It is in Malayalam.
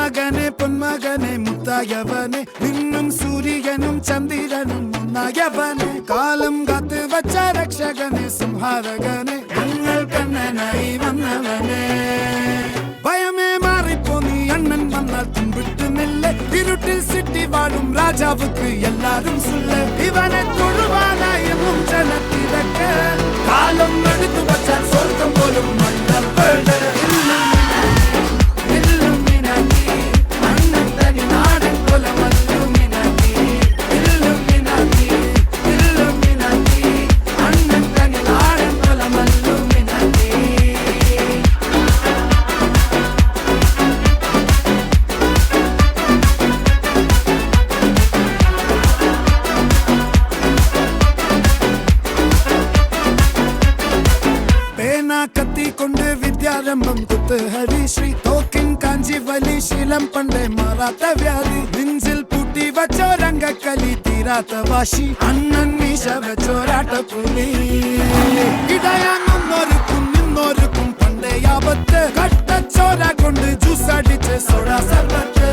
പൊന്മകനെ മുത്തായവനെ നിന്നും സൂര്യനും ചന്ദ്രനും ഒന്നായവനെ കാലം കാത്ത് വച്ച രക്ഷകനെ സംഹാരകനെ ഞങ്ങൾ കണ്ണനായി വന്നവനെ ഭയമേ മാറിപ്പോ നീ അണ്ണൻ വന്നാൽ തുമ്പിട്ടുന്നില്ല ഇരുട്ടിൽ സിറ്റി വാഴും രാജാവുക്ക് എല്ലാരും സുല്ല ഇവനെ തൊഴുവാനായി ജനത്തിരക്ക് കാലം എടുത്തു വച്ചാൽ സ്വർഗം പോലും മണ്ണപ്പേട് കത്തിക്കൊണ്ട് വിദ്യാരംഭം കുത്ത് ഹരിശ്രീ തോക്കിൻ കാഞ്ചി വലി ശീലം പണ്ടേ മാറാത്ത വ്യാധി നെഞ്ചിൽ പൂട്ടി വച്ചോരംഗക്കലി തീരാത്ത വാശി അണ്ണൻ മീശ വെച്ചോരാട്ട പുലി ഇടയാങ്ങുന്നൊരുക്കും നിന്നൊരുക്കും പണ്ടേ ആപത്ത് കട്ടച്ചോര കൊണ്ട് ജ്യൂസ് അടിച്ച് സോഡ സർബത്ത്